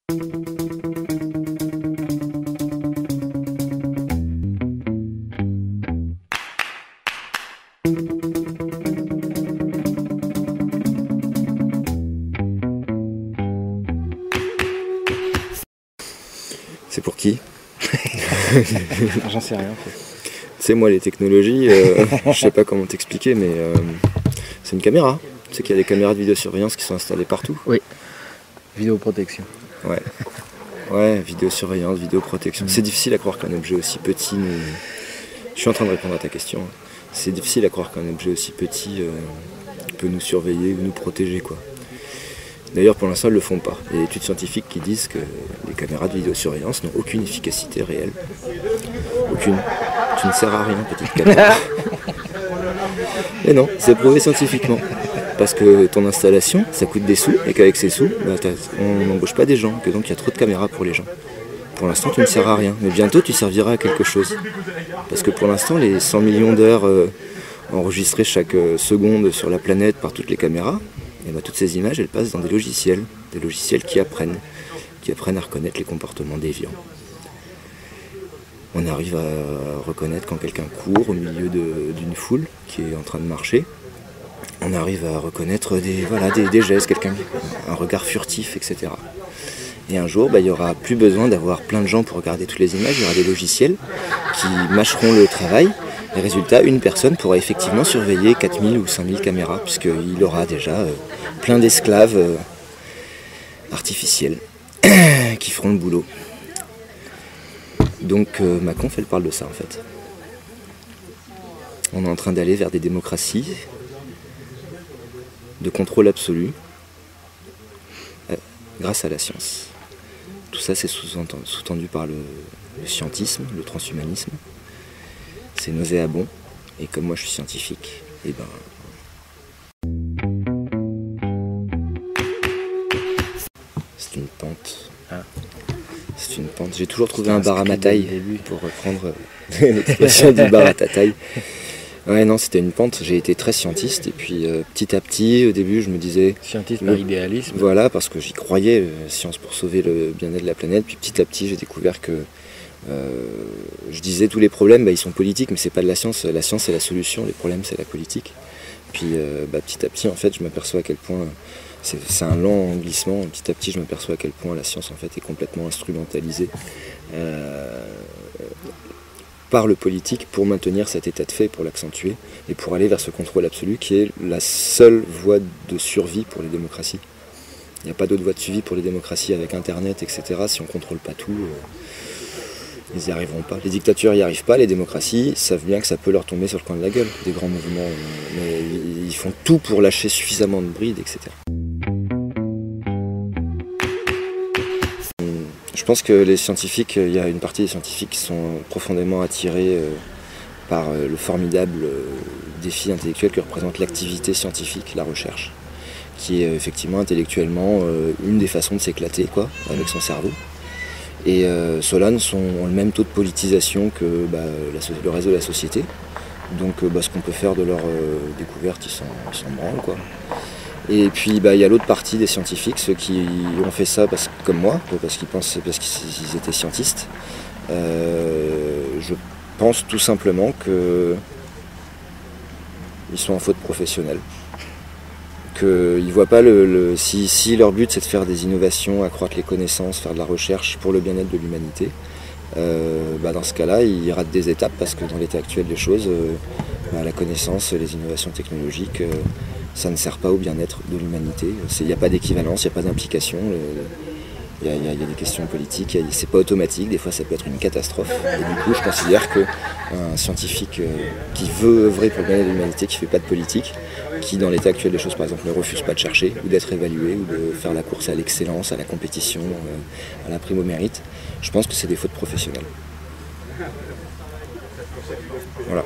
C'est pour qui? J'en sais rien. Tu sais, moi, les technologies, je sais pas comment t'expliquer, mais c'est une caméra. Tu sais qu'il y a des caméras de vidéosurveillance qui sont installées partout. Oui. Vidéoprotection. Ouais. Ouais, vidéosurveillance, vidéoprotection. C'est difficile à croire qu'un objet aussi petit nous... Je suis en train de répondre à ta question. C'est difficile à croire qu'un objet aussi petit peut nous surveiller ou nous protéger, quoi. D'ailleurs, pour l'instant, ils ne le font pas. Il y a des études scientifiques qui disent que les caméras de vidéosurveillance n'ont aucune efficacité réelle. Aucune. Tu ne sers à rien, petite caméra. Et non, c'est prouvé scientifiquement. Parce que ton installation, ça coûte des sous, et qu'avec ces sous, on n'embauche pas des gens, que donc il y a trop de caméras pour les gens. Pour l'instant, tu ne sers à rien, mais bientôt tu serviras à quelque chose. Parce que pour l'instant, les 100 millions d'heures enregistrées chaque seconde sur la planète par toutes les caméras, et ben, toutes ces images, elles passent dans des logiciels qui apprennent à reconnaître les comportements déviants. On arrive à reconnaître quand quelqu'un court au milieu d'une foule qui est en train de marcher. On arrive à reconnaître des gestes, un regard furtif, etc. Et un jour, il n'y aura plus besoin d'avoir plein de gens pour regarder toutes les images, il y aura des logiciels qui mâcheront le travail. Et résultat, une personne pourra effectivement surveiller 4000 ou 5000 caméras, puisqu'il aura déjà plein d'esclaves artificiels qui feront le boulot. Donc Macron, elle parle de ça en fait. On est en train d'aller vers des démocraties de contrôle absolu grâce à la science. Tout ça, c'est sous-tendu par le scientisme, le transhumanisme. C'est nauséabond. Et comme moi, je suis scientifique, et ben... C'est une pente. Ah. C'est une pente. J'ai toujours trouvé un bar à ma taille, pour reprendre l'expression du bar à ta taille. Ouais, non, c'était une pente. J'ai été très scientiste, et puis petit à petit, au début, je me disais... Scientiste par idéalisme. Voilà, parce que j'y croyais, science pour sauver le bien-être de la planète. Puis petit à petit, j'ai découvert que je disais tous les problèmes, ils sont politiques, mais c'est pas de la science. La science, c'est la solution, les problèmes, c'est la politique. Puis petit à petit, en fait, je m'aperçois à quel point... C'est un lent glissement. Petit à petit, je m'aperçois à quel point la science, en fait, est complètement instrumentalisée par le politique pour maintenir cet état de fait, pour l'accentuer et pour aller vers ce contrôle absolu qui est la seule voie de survie pour les démocraties. Il n'y a pas d'autre voie de survie pour les démocraties avec Internet, etc. Si on ne contrôle pas tout, ils n'y arriveront pas. Les dictatures n'y arrivent pas, les démocraties savent bien que ça peut leur tomber sur le coin de la gueule, des grands mouvements, mais ils font tout pour lâcher suffisamment de bride, etc. Je pense que les scientifiques, il y a une partie des scientifiques qui sont profondément attirés par le formidable défi intellectuel que représente l'activité scientifique, la recherche, qui est effectivement intellectuellement une des façons de s'éclater avec son cerveau. Et ceux-là ont le même taux de politisation que le reste de la société. Donc ce qu'on peut faire de leur découverte, ils s'en branlent, quoi. Et puis il y a l'autre partie des scientifiques, ceux qui ont fait ça comme moi, parce qu'ils étaient scientistes. Je pense tout simplement qu'ils sont en faute professionnelle. Qu'ils voient pas si leur but c'est de faire des innovations, accroître les connaissances, faire de la recherche pour le bien-être de l'humanité, dans ce cas-là, ils ratent des étapes parce que dans l'état actuel des choses, la connaissance, les innovations technologiques, ça ne sert pas au bien-être de l'humanité. Il n'y a pas d'équivalence, il n'y a pas d'implication. Il y a des questions politiques, c'est pas automatique, des fois ça peut être une catastrophe. Et du coup, je considère qu'un scientifique qui veut œuvrer pour le bien-être de l'humanité, qui ne fait pas de politique, qui dans l'état actuel des choses, par exemple, ne refuse pas de chercher, ou d'être évalué, ou de faire la course à l'excellence, à la compétition, à la prime au mérite, je pense que c'est des fautes professionnelles. Voilà.